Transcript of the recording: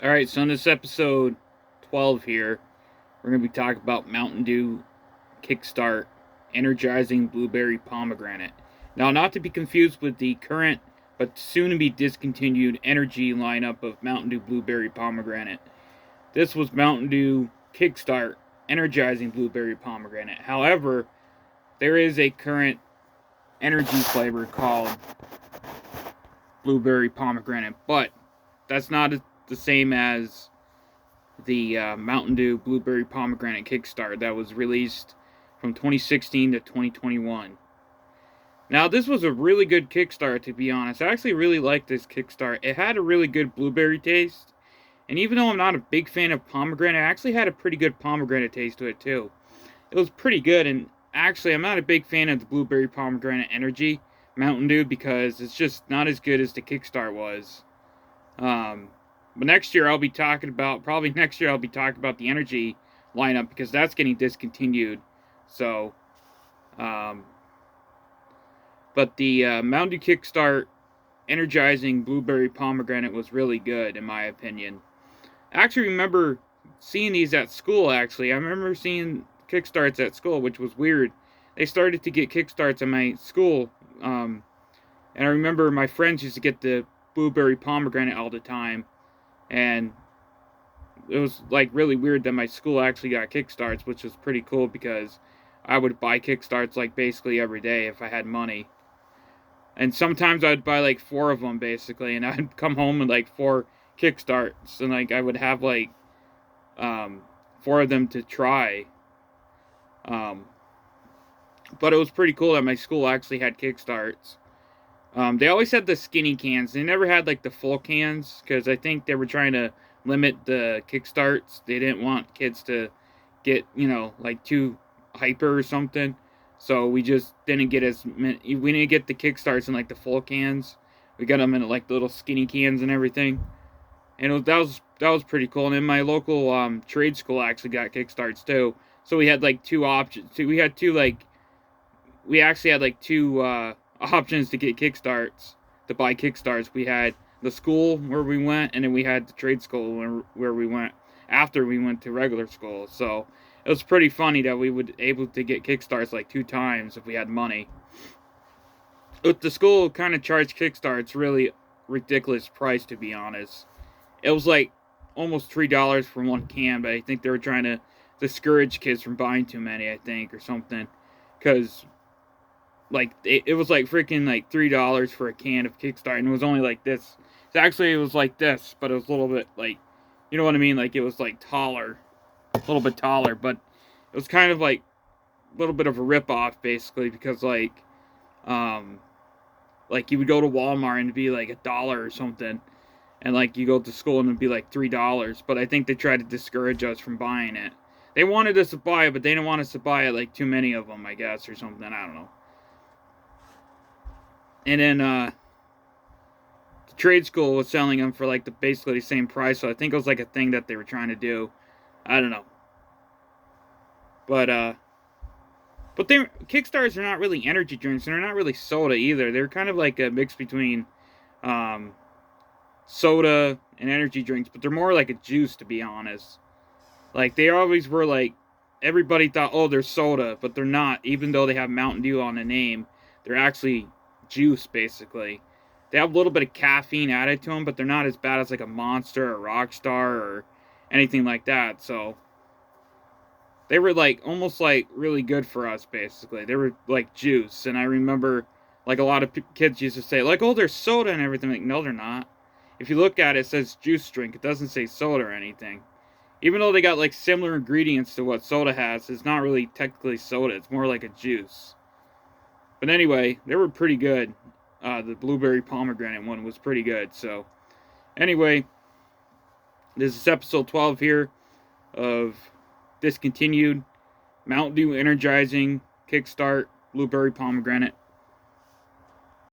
Alright, so in this episode 12 here, we're going to be talking about Mountain Dew Kickstart Energizing Blueberry Pomegranate. Now, not to be confused with the current but soon to be discontinued energy lineup of Mountain Dew Blueberry Pomegranate. This was Mountain Dew Kickstart Energizing Blueberry Pomegranate. However, there is a current energy flavor called Blueberry Pomegranate, but that's not the same as the Mountain Dew Blueberry Pomegranate Kickstart that was released from 2016 to 2021. Now, this was a really good Kickstart, to be honest. I actually really liked this Kickstart. It had a really good blueberry taste, and even though I'm not a big fan of pomegranate, it actually had a pretty good pomegranate taste to it, too. It was pretty good, and actually, I'm not a big fan of the Blueberry Pomegranate Energy Mountain Dew because it's just not as good as the Kickstart was. But next year I'll be talking about, probably next year I'll be talking about the energy lineup because that's getting discontinued. So, um, but the Mountain Dew Kickstart Energizing Blueberry Pomegranate was really good in my opinion. I actually remember seeing these at school, actually. I remember seeing Kickstarts at school, which was weird. They started to get Kickstarts at my school, and I remember my friends used to get the Blueberry Pomegranate all the time. And it was like really weird that my school actually got Kickstarts, which was pretty cool because I would buy Kickstarts like basically every day if I had money. And sometimes I'd buy like 4 of them basically, and I'd come home with like 4 Kickstarts, and like I would have like 4 of them to try. Um, but it was pretty cool that my school actually had Kickstarts. They always had the skinny cans. They never had like the full cans because I think they were trying to limit the Kickstarts. They didn't want kids to get, like too hyper or something. So we just didn't get as many. We didn't get the Kickstarts in like the full cans. We got them in like little skinny cans and everything. And that was pretty cool. And in my local trade school, I actually got Kickstarts too. So we had like 2 options. We had 2 like we actually had like 2 options to get Kickstarts, to buy Kickstarts. We had the school where we went, and then we had the trade school where we went after we went to regular school. So it was pretty funny that we would able to get Kickstarts like 2 times if we had money. But the school kind of charged Kickstarts really ridiculous price, to be honest. It was like almost $3 for 1 can, but I think they were trying to discourage kids from buying too many, I think, or something. Because like it was like freaking like $3 for a can of Kickstart, and it was only like this. So actually, it was like this, but it was a little bit like, you know what I mean? Like it was like taller, a little bit taller, but it was kind of like a little bit of a rip off, basically, because um, like you would go to Walmart and it'd be like $1 or something, and like you go to school and it'd be like $3. But I think they tried to discourage us from buying it. They wanted us to buy it, but they didn't want us to buy it like too many of them, I guess, or something. I don't know. And then the trade school was selling them for like basically the same price. So I think it was like a thing that they were trying to do. I don't know. But they Kickstarts are not really energy drinks, and they're not really soda either. They're kind of like a mix between um, soda and energy drinks, but they're more like a juice, to be honest. Like they always were like, everybody thought, oh, they're soda, but they're not. Even though they have Mountain Dew on the name, they're actually juice, basically. They have a little bit of caffeine added to them, but they're not as bad as like a Monster or Rockstar or anything like that. So they were like almost like really good for us, basically. They were like juice, and I remember like a lot of kids used to say like, oh, they're soda and everything. Like, no, they're not. If you look at it, it says juice drink. It doesn't say soda or anything. Even though they got like similar ingredients to what soda has, it's not really technically soda. It's more like a juice. But anyway, they were pretty good. The blueberry pomegranate one was pretty good. So anyway, this is episode 12 here of Discontinued Mountain Dew Energizing Kickstart Blueberry Pomegranate.